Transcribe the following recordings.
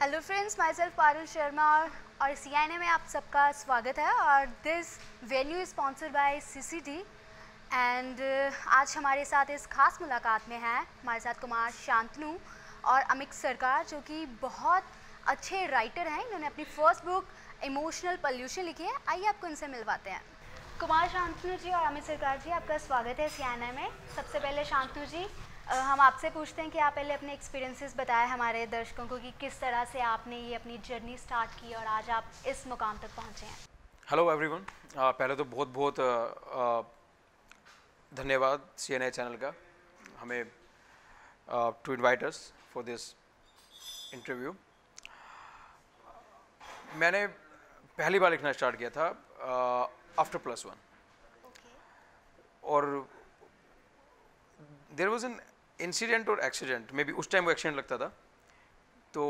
Hello friends, my self Parul Sharma और CNA में आप सबका स्वागत है। और this venue is sponsored by CCD and आज हमारे साथ इस खास मुलाकात में हैं हमारे साथ कुमार शांतनु और अमित सरकार, जो कि बहुत अच्छे राइटर हैं। इन्होंने अपनी फर्स्ट बुक इमोशनल पॉल्यूशन लिखी है। आइए आपको इनसे मिलवाते हैं। कुमार शांतनु जी और अमित सरकार जी, आपका स्वागत है CNA में। सबसे पहले शांतनु जी, हम आपसे पूछते हैं कि आप पहले अपने एक्सपीरियंसेस बताएं हमारे दर्शकों को कि किस तरह से आपने ये अपनी जर्नी स्टार्ट की और आज आप इस मुकाम तक पहुंचे हैं। हेलो एवरीवन, पहले तो बहुत बहुत धन्यवाद CNA चैनल का हमें to invite us for this interview. मैंने पहली बार लिखना स्टार्ट किया था आफ्टर +1 और देयर वाज एन इंसिडेंट और एक्सीडेंट, मे बी उस टाइम वो एक्सीडेंट लगता था। तो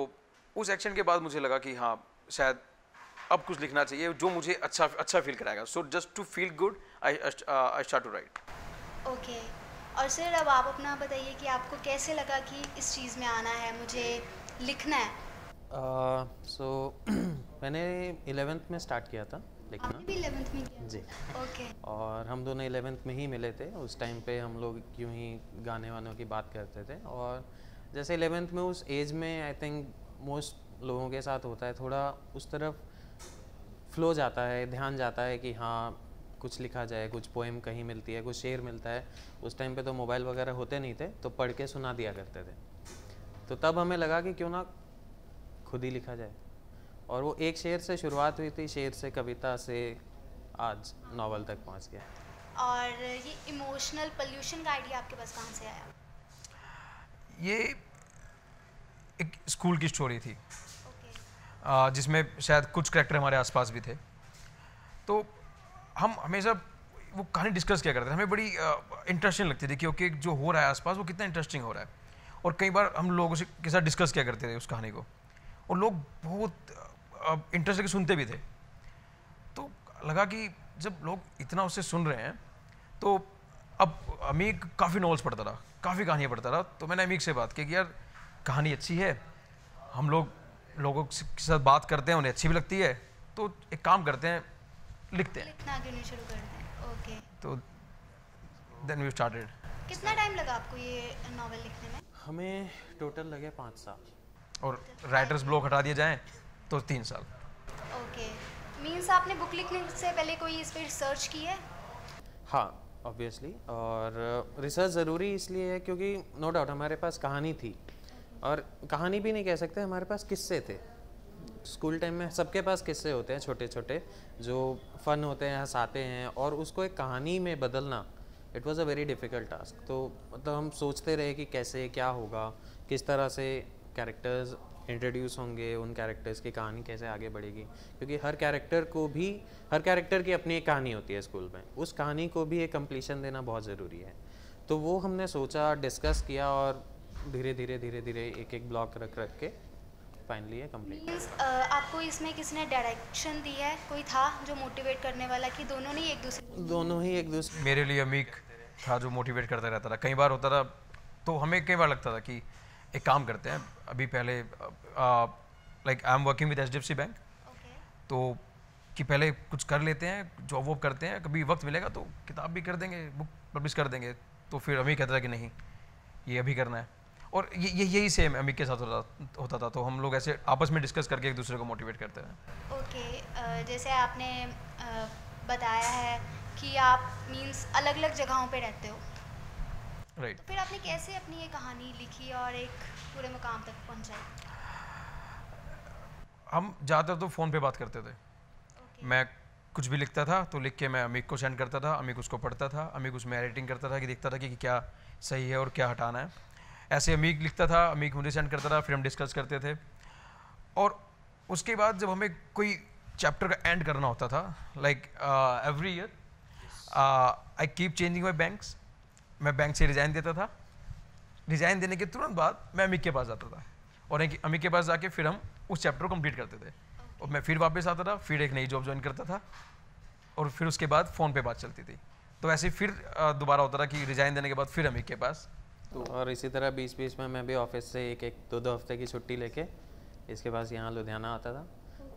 उस एक्सीडेंट के बाद मुझे लगा कि हाँ, शायद अब कुछ लिखना चाहिए जो मुझे अच्छा फील कराएगा। So just to feel good I start to write. Okay, और सर अब आप अपना बताइए कि आपको कैसे लगा कि इस चीज़ में आना है, मुझे लिखना है। मैंने 11th में स्टार्ट किया था लिखना। आपने भी 11th में किया? जी। ओके। और हम दोनों 11th में ही मिले थे। उस टाइम पे हम लोग यूँ ही गाने वानों की बात करते थे। और जैसे 11th में उस एज में आई थिंक मोस्ट लोगों के साथ होता है, थोड़ा उस तरफ फ्लो जाता है, ध्यान जाता है कि हाँ कुछ लिखा जाए, कुछ पोएम कहीं मिलती है, कुछ शेर मिलता है। उस टाइम पे तो मोबाइल वगैरह होते नहीं थे, तो पढ़ के सुना दिया करते थे। तो तब हमें लगा कि क्यों ना खुद ही लिखा जाए। और वो एक शेर से शुरुआत हुई थी, शेर से कविता से आज नॉवल तक पहुंच गया। और ये इमोशनल पॉल्यूशन का आइडिया आपके पास कहाँ से आया? ये एक स्कूल की स्टोरी थी ओके। जिसमें शायद कुछ करैक्टर हमारे आसपास भी थे। तो हम हमेशा वो कहानी डिस्कस किया करते थे। हमें बड़ी इंटरेस्टिंग लगती थी कि ओके, जो हो रहा है आसपास वो कितना इंटरेस्टिंग हो रहा है। और कई बार हम लोगों से के साथ डिस्कस किया करते थे उस कहानी को, और लोग बहुत इंटरेस्ट से सुनते भी थे। तो लगा कि जब लोग इतना उससे सुन रहे हैं तो अब अमीक काफ़ी नॉवेल्स पढ़ता रहा, काफ़ी कहानियाँ पढ़ता रहा। तो मैंने अमीक से बात की कि यार कहानी अच्छी है, हम लोगों के साथ बात करते हैं, उन्हें अच्छी भी लगती है, तो एक काम करते हैं, लिखते हैं। लिखना क्यों नहीं शुरू करते हैं? ओके। तो देन वी स्टार्टेड। कितना टाइम लगा आपको ये नॉवेल लिखने में? हमें टोटल लगे 5 साल। और राइटर्स ब्लॉक हटा दिए जाएँ तो 3 साल। ओके, मीन्स आपने बुक लिखने से पहले कोई इस पर रिसर्च की है? हाँ, ऑब्वियसली। और रिसर्च ज़रूरी इसलिए है क्योंकि नो डाउट हमारे पास कहानी थी, और कहानी भी नहीं कह सकते, हमारे पास किस्से थे। स्कूल टाइम में सबके पास किस्से होते हैं छोटे छोटे, जो फ़न होते हैं, हंसाते हैं, और उसको एक कहानी में बदलना it was a very difficult task. तो मतलब हम सोचते रहे कि कैसे क्या होगा, किस तरह से कैरेक्टर्स इंट्रोड्यूस होंगे, उन कैरेक्टर्स की कहानी कैसे आगे बढ़ेगी, क्योंकि हर कैरेक्टर की अपनी एक कहानी होती है स्कूल में। उस कहानी को भी एक कंप्लीशन देना बहुत ज़रूरी है। तो वो हमने सोचा, डिस्कस किया, और धीरे धीरे एक एक ब्लॉक रख के फाइनली है कंप्लीट। मीन्स आपको इसमें किसने डायरेक्शन दी है? कोई था जो मोटिवेट करने वाला कि दोनों ही एक दूसरे? मेरे लिए अमीक था जो मोटिवेट करता रहता था। कई बार होता था तो हमें कई बार लगता था कि एक काम करते हैं, अभी पहले like I am working with HDFC bank, तो कि पहले कुछ कर लेते हैं, जॉब वॉब करते हैं, कभी वक्त मिलेगा तो किताब भी कर देंगे, बुक पब्लिश कर देंगे। तो फिर अमीक कहता था कि नहीं, ये अभी करना है। और यही सेम अमीक के साथ होता था। तो हम लोग ऐसे आपस में डिस्कस करके एक दूसरे को मोटिवेट करते थे। ओके, जैसे आपने बताया है कि आप मीन्स अलग अलग जगहों पे रहते हो, राइट। तो फिर आपने कैसे अपनी ये कहानी लिखी और एक पूरे मुकाम तक पहुंचाई? हम ज़्यादातर तो फ़ोन पे बात करते थे। मैं कुछ भी लिखता था तो लिख के मैं अमीक को सेंड करता था, अमीक उसको पढ़ता था, अमीक उसमें एडिटिंग करता था कि देखता था कि क्या सही है और क्या हटाना है। ऐसे अमीक लिखता था, अमीक मुझे सेंड करता था, फिर हम डिस्कस करते थे। और उसके बाद जब हमें कोई चैप्टर का एंड करना होता था, like every year I keep changing my banks. मैं बैंक से रिज़ाइन देता था, रिज़ाइन देने के तुरंत बाद मैं अमीक के पास जाता था, और अमीक के पास जाके फिर हम उस चैप्टर को कंप्लीट करते थे। और मैं फिर वापस आता था, फिर एक नई जॉब ज्वाइन करता था, और फिर उसके बाद फ़ोन पे बात चलती थी। तो ऐसे फिर दोबारा होता था कि रिज़ाइन देने के बाद फिर अमीक के पास। और इसी तरह बीच बीच में मैं भी ऑफिस से एक 2 हफ्ते की छुट्टी लेके इसके पास यहाँ लुधियाना आता था।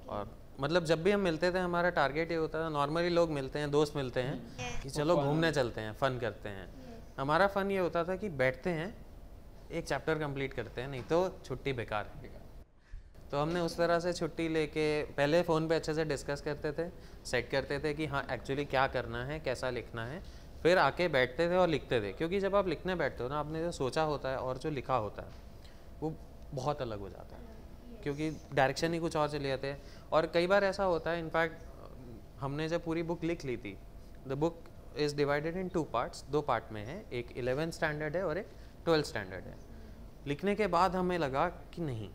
और मतलब जब भी हम मिलते थे हमारा टारगेट ये होता था, नॉर्मली लोग मिलते हैं, दोस्त मिलते हैं कि चलो घूमने चलते हैं, फ़न करते हैं। हमारा फ़न ये होता था कि बैठते हैं, एक चैप्टर कंप्लीट करते हैं, नहीं तो छुट्टी बेकार है। तो हमने उस तरह से छुट्टी लेके पहले फ़ोन पे अच्छे से डिस्कस करते थे, सेट करते थे कि हाँ एक्चुअली क्या करना है, कैसा लिखना है, फिर आके बैठते थे और लिखते थे। क्योंकि जब आप लिखने बैठते हो ना, आपने जो सोचा होता है और जो लिखा होता है वो बहुत अलग हो जाता है, क्योंकि डायरेक्शन ही कुछ और चले जाते हैं। और कई बार ऐसा होता है, इनफैक्ट हमने जब पूरी बुक लिख ली थी, the book is divided in 2 parts, 2 part में है, एक 11th स्टैंडर्ड है और एक 12th स्टैंडर्ड है। लिखने के बाद हमें लगा कि नहीं,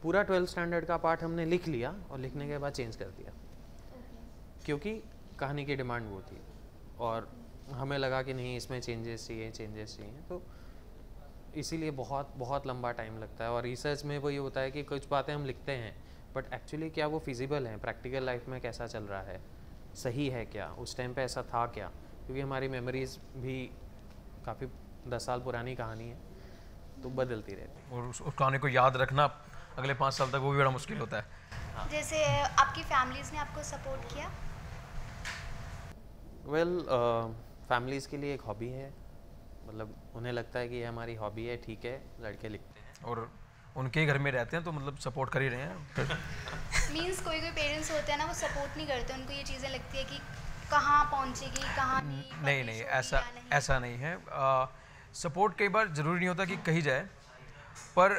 पूरा 12th स्टैंडर्ड का पार्ट हमने लिख लिया और लिखने के बाद चेंज कर दिया, क्योंकि कहानी की डिमांड वो थी और हमें लगा कि नहीं इसमें चेंजेस चाहिए। तो इसीलिए बहुत बहुत लंबा टाइम लगता है। और रिसर्च में वो ये होता है कि कुछ बातें हम लिखते हैं बट एक्चुअली क्या वो फिजिबल हैं, प्रैक्टिकल लाइफ में कैसा चल रहा है, सही है क्या, उस टाइम पे ऐसा था क्या, क्योंकि हमारी मेमोरीज भी काफ़ी 10 साल पुरानी कहानी है तो बदलती रहती है। और उस कहानी को याद रखना अगले 5 साल तक वो भी बड़ा मुश्किल होता है। जैसे आपकी फैमिलीज़ ने आपको सपोर्ट किया? वेल फैमिलीज़ के लिए एक हॉबी है, मतलब उन्हें लगता है कि ये हमारी हॉबी है, ठीक है लड़के लिखते हैं। और उनके घर में रहते हैं तो मतलब सपोर्ट कर ही रहे हैं। मीन्स कोई पेरेंट्स होते हैं ना, वो सपोर्ट नहीं करते, उनको ये चीज़ें लगती है कि कहाँ पहुँचेगी कहानी, नहीं publish होगी ऐसा या नहीं। ऐसा नहीं है। सपोर्ट कई बार ज़रूरी नहीं होता कि कही जाए, पर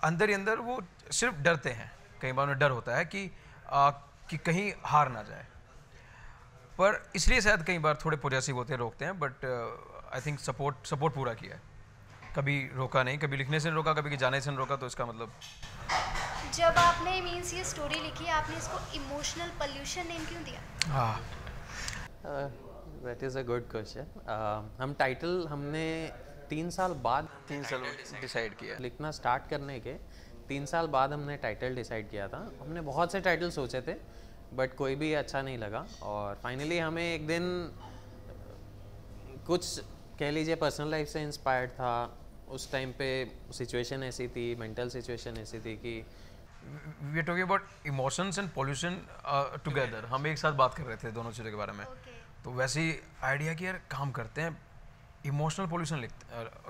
अंदर ही अंदर वो सिर्फ डरते हैं। कई बार उन्हें डर होता है कि कहीं हार ना जाए, पर इसलिए शायद कई बार थोड़े पॉजिटिव होते हैं, रोकते हैं। बट आई थिंक सपोर्ट पूरा किया है, कभी रोका नहीं, कभी लिखने से नहीं रोका, कभी जाने से नहीं रोका। तो इसका मतलब जब आपने मीन्स ये स्टोरी लिखी, आपने इसको इमोशनल पॉल्यूशन नेम क्यों दिया? हाँ, that is a good question. हम टाइटल हमने 3 साल बाद 3 साल डिसाइड किया। लिखना स्टार्ट करने के 3 साल बाद हमने टाइटल डिसाइड किया था। हमने बहुत से टाइटल सोचे थे बट कोई भी अच्छा नहीं लगा, और फाइनली हमें एक दिन कुछ कह लीजिए पर्सनल लाइफ से इंस्पायर्ड था। उस टाइम पे सिचुएशन ऐसी थी, मेंटल सिचुएशन ऐसी थी कि we are talking about emotions and pollution together. हम एक साथ बात कर रहे थे दोनों चीज़ों के बारे में। तो वैसे ही आइडिया कि यार काम करते हैं, इमोशनल पॉल्यूशन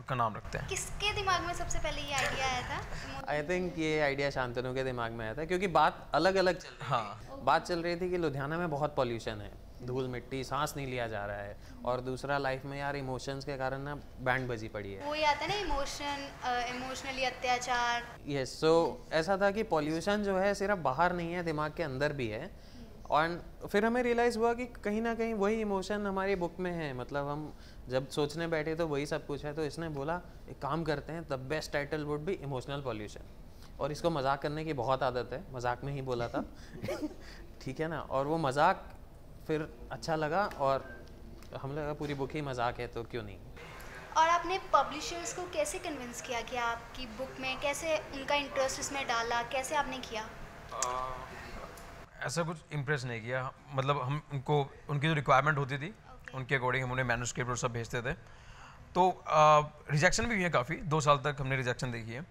का नाम रखते हैं। किसके दिमाग में सबसे पहले ये आइडिया आया था? आई थिंक ये आइडिया शांतनु के दिमाग में आया था, क्योंकि बात अलग अलग चल रही हाँ, बात चल रही थी कि लुधियाना में बहुत पॉल्यूशन है, धूल मिट्टी, सांस नहीं लिया जा रहा है, और दूसरा लाइफ में यार इमोशंस के कारण ना बैंड बजी पड़ी है। वो ही आता है ना, इमोशनली अत्याचार। यस, सो ऐसा था कि पॉल्यूशन जो है सिर्फ बाहर नहीं है, दिमाग के अंदर भी है। और फिर हमें रियलाइज़ हुआ कि कहीं ना कहीं वही इमोशन हमारी बुक में है। मतलब हम जब सोचने बैठे तो वही सब कुछ है। तो इसने बोला एक काम करते हैं, the best title would be emotional pollution. और इसको मजाक करने की बहुत आदत है, मजाक में ही बोला था ठीक है ना। और वो मजाक फिर अच्छा लगा और हम लगा पूरी बुक ही मजाक है तो क्यों नहीं। और आपने पब्लिशर्स को कैसे कन्विंस किया कि आपकी बुक में, कैसे उनका इंटरेस्ट इसमें डाला, कैसे आपने किया? ऐसा कुछ इम्प्रेस नहीं किया। मतलब हम उनको उनकी जो रिक्वायरमेंट होती थी उनके अकॉर्डिंग हम उन्हें मैन्युस्क्रिप्ट और सब भेजते थे। तो रिजेक्शन भी हुई है काफ़ी, 2 साल तक हमने रिजेक्शन देखी है।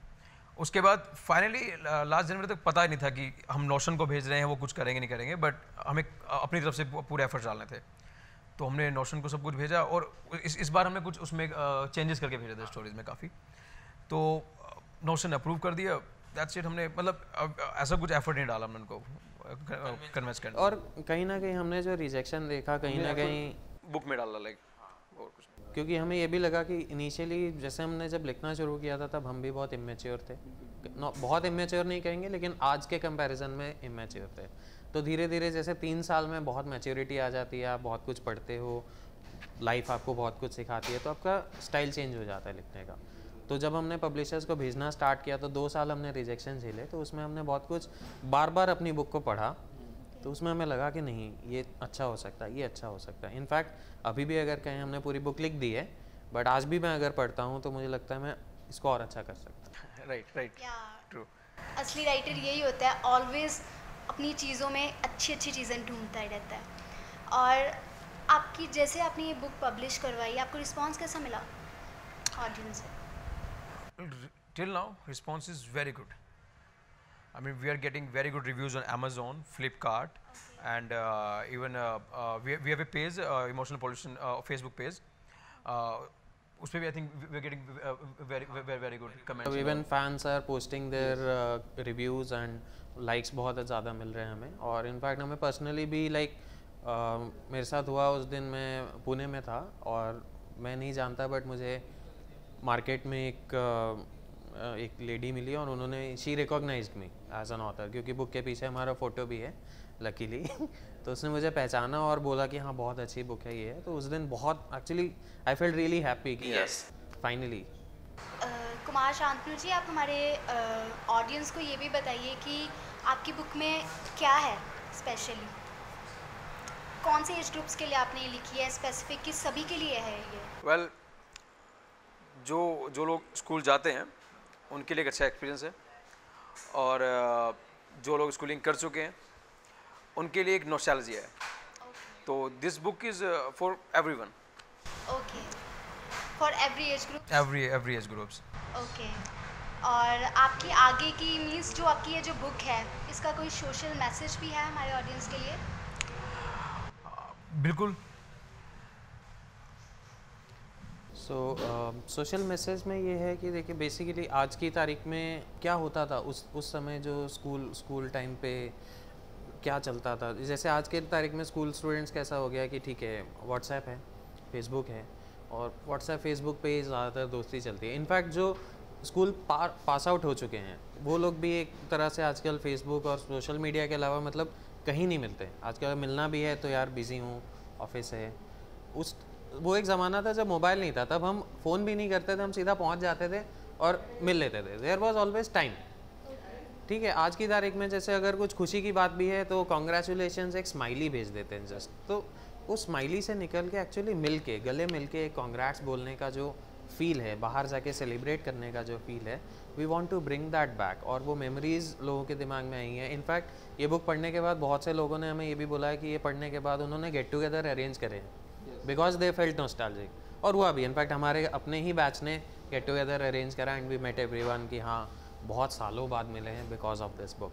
उसके बाद फाइनली लास्ट जनवरी तक पता ही नहीं था कि हम नोशन को भेज रहे हैं, वो कुछ करेंगे नहीं करेंगे, बट हमें अपनी तरफ से पूरे एफर्ट्स डालने थे। तो हमने नोशन को सब कुछ भेजा और इस बार हमने कुछ उसमें चेंजेस करके भेजे थे स्टोरीज में काफ़ी। तो नोशन अप्रूव कर दिया, दैट्स इट। हमने मतलब ऐसा कुछ एफर्ट नहीं डाला हमने उनको कन्विंस करने। और कहीं ना कहीं हमने जो रिजेक्शन देखा कहीं ना कहीं बुक में डाला, लाइक और कुछ। क्योंकि हमें ये भी लगा कि इनिशियली जैसे हमने जब लिखना शुरू किया था तब हम भी बहुत इमेच्योर थे। बहुत इमेच्योर नहीं कहेंगे लेकिन आज के कंपैरिजन में इमेच्योर थे। तो धीरे धीरे जैसे 3 साल में बहुत मैच्योरिटी आ जाती है, आप बहुत कुछ पढ़ते हो, लाइफ आपको बहुत कुछ सिखाती है, तो आपका स्टाइल चेंज हो जाता है लिखने का। तो जब हमने पब्लिशर्स को भेजना स्टार्ट किया तो 2 साल हमने रिजेक्शन झेले। तो उसमें हमने बहुत कुछ बार बार अपनी बुक को पढ़ा, तो उसमें हमें लगा कि नहीं ये अच्छा हो सकता है, ये अच्छा हो सकता है। इनफैक्ट अभी भी अगर कहें हमने पूरी बुक लिख दी है, बट आज भी मैं अगर पढ़ता हूँ तो मुझे लगता है मैं इसको और अच्छा कर सकता हूँ। Right, true. असली राइटर यही होता है, ऑलवेज अपनी चीज़ों में अच्छी अच्छी चीज़ें ढूंढता ही रहता है। और आपकी जैसे आपने ये बुक पब्लिश करवाई, आपको रिस्पांस कैसा मिला ऑडियंस से? Till now response is very good. I mean, we are getting very good reviews on Amazon, Flipkart, and even we have a page, Emotional Pollution Facebook page. उस पे भी I think we are getting very good comments. Even fans are posting their reviews and likes बहुत ज़्यादा मिल रहे हैं हमें, और in fact हमें पर्सनली भी मेरे साथ हुआ उस दिन मैं पुणे में था और मैं नहीं जानता बट मुझे मार्केट में एक लेडी मिली और उन्होंने she recognised me as an author, क्योंकि बुक के पीछे हमारा फ़ोटो भी है लकीली तो उसने मुझे पहचाना और बोला कि हाँ बहुत अच्छी बुक है ये है। तो उस दिन बहुत actually I feel really happy कि यस फाइनली। कुमार शांतनु जी, आप हमारे ऑडियंस को ये भी बताइए कि आपकी बुक में क्या है स्पेशली, कौन से एज ग्रुप्स के लिए आपने ये लिखी है, स्पेसिफिक कि सभी के लिए है ये? वेल, जो लोग स्कूल जाते हैं उनके लिए एक अच्छा एक्सपीरियंस है, और जो लोग स्कूलिंग कर चुके हैं उनके लिए एक नॉस्टैल्जिया है। तो this book is for everyone. Okay, for every age group? Every age groups. Okay, और आपकी आगे की मीन्स जो आपकी ये जो बुक है इसका कोई सोशल मैसेज भी है हमारे ऑडियंस के लिए? बिल्कुल। सोशल मैसेज में ये है कि देखिए बेसिकली आज की तारीख में क्या होता था उस समय जो स्कूल टाइम पे क्या चलता था। जैसे आज के तारीख में स्कूल स्टूडेंट्स कैसा हो गया कि ठीक है व्हाट्सएप है, फेसबुक है, और व्हाट्सएप फेसबुक पे ही ज़्यादातर दोस्ती चलती है। इनफैक्ट जो स्कूल पास आउट हो चुके हैं वो लोग भी एक तरह से आजकल फेसबुक और सोशल मीडिया के अलावा मतलब कहीं नहीं मिलते। आजकल मिलना भी है तो यार बिज़ी हूँ, ऑफिस है। वो एक ज़माना था जब मोबाइल नहीं था, तब हम फ़ोन भी नहीं करते थे, हम सीधा पहुँच जाते थे और मिल लेते थे। There was always time. ठीक है, आज की तारीख में जैसे अगर कुछ खुशी की बात भी है तो कॉन्ग्रेचुलेशंस एक स्माइली भेज देते हैं जस्ट। तो उस स्माइली से निकल के एक्चुअली मिल के गले मिल के एक कॉन्ग्रेट्स बोलने का जो फील है, बाहर जाके सेलिब्रेट करने का जो फील है, we want to bring that back. और वो मेमोरीज़ लोगों के दिमाग में आई हैं। इनफैक्ट ये बुक पढ़ने के बाद बहुत से लोगों ने हमें ये भी बोला है कि ये पढ़ने के बाद उन्होंने गेट टुगेदर अरेंज करे हैं बिकॉज दे फेल्ट नॉस्टैल्जिक, और हुआ भी। इनफैक्ट हमारे अपने ही बैच ने गेट टुगेदर अरेंज करा एंड वी मेट एवरीवन कि हाँ बहुत सालों बाद मिले हैं because of this book.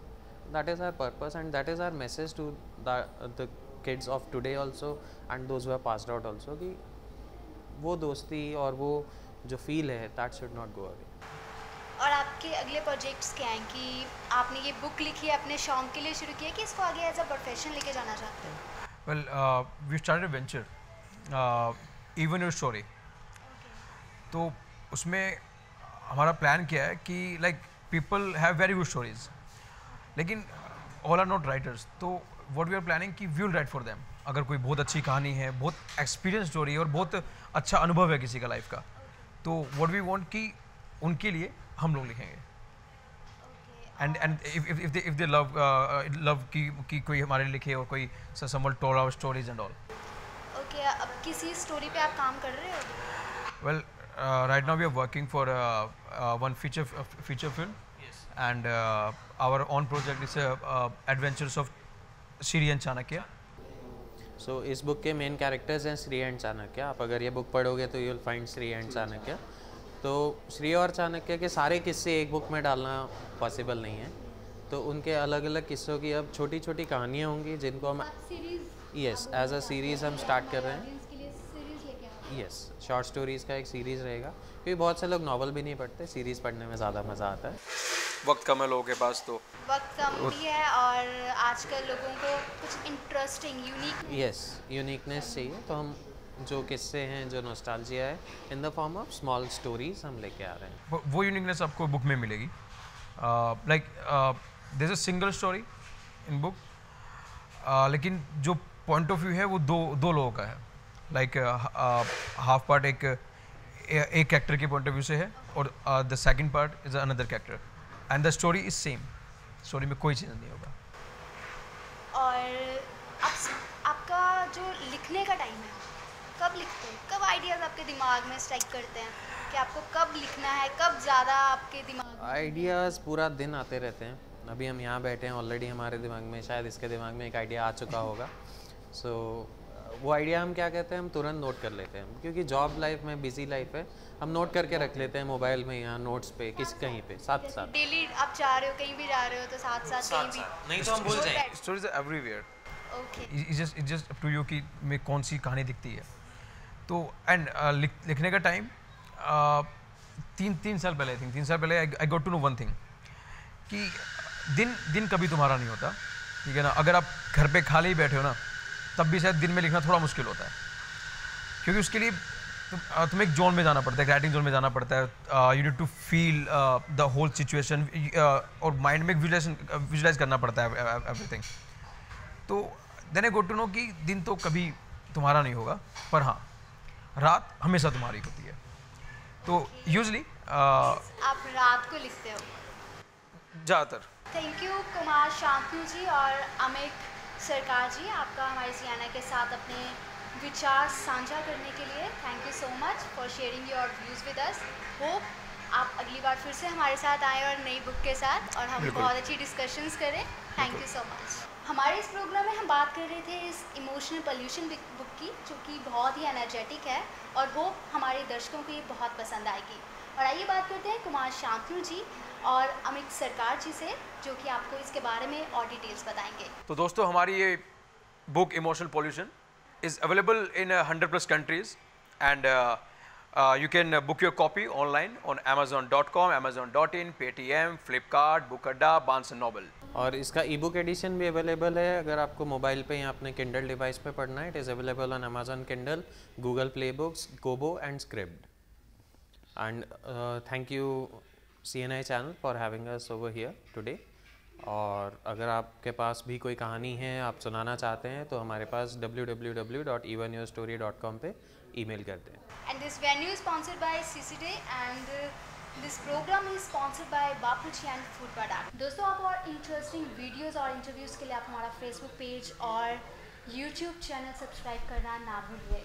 That is our purpose and that is our message to the kids of today also and those who have passed out also, कि वो दोस्ती और वो जो फील है that should not go away. और आपके अगले प्रोजेक्ट्स क्या हैं कि आपने ये बुक लिखी है अपने शौक के लिए शुरू किया कि इसको आगे एज अ प्रोफेशन लेके जाना चाहते हो? Well, we started a venture, even your story. तो उसमें हमारा प्लान क्या है कि like people have very good stories, लेकिन ऑल आर नॉट राइटर्स। तो व्हाट वी आर प्लानिंग कि we will write for them. अगर कोई बहुत अच्छी कहानी है, बहुत एक्सपीरियंस स्टोरी है और बहुत अच्छा अनुभव है किसी का लाइफ का, तो व्हाट वी वांट कि उनके लिए हम लोग लिखेंगे। एंड इफ दे लव कि कोई हमारे लिए लिखे और कोई someone told our stories and all. Okay, अब किसी स्टोरी पे आप काम कर रहे हो? Well, right now we are working for one feature film. Yes. And our own project is Adventures of Shri and Chanakya. So इस बुक के मेन कैरेक्टर्स हैं श्री एंड चाणक्य। आप अगर ये बुक पढ़ोगे तो you will find Shri and Chanakya. तो श्री और चाणक्य के सारे किस्से एक बुक में डालना पॉसिबल नहीं है, तो उनके अलग अलग किस्सों की अब छोटी छोटी कहानियाँ होंगी जिनको हम यस एज अ सीरीज़ हम स्टार्ट कर रहे हैं। यस, शॉर्ट स्टोरीज़ का एक सीरीज़ रहेगा, क्योंकि बहुत से लोग नॉवल भी नहीं पढ़ते, सीरीज़ पढ़ने में ज़्यादा मज़ा आता है। वक्त कम है लोगों के पास, तो वक्त कम भी है और आजकल लोगों को कुछ इंटरेस्टिंग यूनिक यस यूनिकनेस चाहिए, तो हम जो किस्से हैं, जो नॉस्टैल्जिया है, in the form of small stories हम लेके आ रहे हैं। वो यूनिकनेस आपको बुक में मिलेगी। Like there is a single story in book, लेकिन जो पॉइंट ऑफ व्यू है वो दो लोगों का है। लाइक हाफ पार्ट एक कैरेक्टर के पॉइंट ऑफ व्यू से है और the second part is another character and the story is same. Story में कोई चेंज नहीं होगा। और आपका जो लिखने का टाइम है, कब लिखते हैं? कब आइडियाज़ आपके दिमाग में स्ट्राइक करते हैं कि आपको कब लिखना है, कब ज़्यादा आपके दिमाग में? आइडियाज़ पूरा दिन आते रहते हैं। अभी हम यहाँ बैठे हैं, ऑलरेडी हमारे दिमाग में शायद इसके दिमाग में एक आइडिया आ चुका होगा। सो वो आइडिया हम क्या कहते हैं, हम तुरंत नोट कर लेते हैं, क्योंकि जॉब लाइफ में बिजी लाइफ है, हम नोट करके रख लेते हैं मोबाइल में या नोट्स पे किस कहीं पे साथ साथ। डेली आप जा रहे हो कहीं भी जा रहे हो तो साथ साथ कहीं भी, नहीं तो हम भूल जाएंगे। Stories are everywhere, okay it's just up to you कि में कौन सी कहानी दिखती है। तो एंड लिखने का टाइम 3 साल पहले, आई थिंक 3 साल पहले I got to know one thing कि दिन कभी तुम्हारा नहीं होता, ठीक है ना। अगर आप घर पे खाली ही बैठे हो ना, तब भी शायद दिन में लिखना थोड़ा मुश्किल होता है, क्योंकि उसके लिए तुम्हें एक जोन में जाना पड़ता है, राइटिंग जोन में जाना पड़ता है। You need to feel the whole situation, और माइंड में विजुलाइज करना पड़ता है एवरीथिंग। तो then I got to know कि दिन तो कभी तुम्हारा नहीं होगा, पर हाँ रात हमेशा तुम्हारी होती है। तो यूजली आप रात को लिखते हो। ज़्यादातर। थैंक यू कुमार शांतनु जी और अमित सरकार जी, आपका हमारे सियाना के साथ अपने विचार साझा करने के लिए thank you so much for sharing your views with us. Hope आप अगली बार फिर से हमारे साथ आएँ और नई बुक के साथ, और हम बिल्कुल। बहुत अच्छी डिस्कशंस करें। Thank you so much. हमारे इस प्रोग्राम में हम बात कर रहे थे इस इमोशनल पोल्यूशन बुक की, जो कि बहुत ही एनर्जेटिक है, और होप हमारे दर्शकों को ये बहुत पसंद आएगी। और आइए बात करते हैं कुमार शांतनु जी और अमित सरकार जी से, जो कि आपको इसके बारे में और डिटेल्स बताएंगे। तो दोस्तों, हमारी ये book emotional pollution is available in 100+ countries, and you can book your copy online on amazon.com, amazon.in, paytm, flipkart, bookadda, barnes and noble। और इसका ई बुक एडिशन भी अवेलेबल है, अगर आपको मोबाइल पे या अपने किंडल डिवाइस पे पढ़ना है। It is available on Amazon Kindle, Google Play Books, Kobo and script. And thank you CNI channel for having us over here today. और अगर आपके पास भी कोई कहानी है आप सुनाना चाहते हैं तो हमारे पास www.evenyourstory.com पे ईमेल कर दें। And this venue is sponsored by CCD and this program is sponsored by Bapuji and Food Product। दोस्तों, आप और इंटरेस्टिंग वीडियोस और इंटरव्यूज़ के लिए आप हमारा फेसबुक पेज और यूट्यूब चैनल सब्सक्राइब करना ना भूलिए।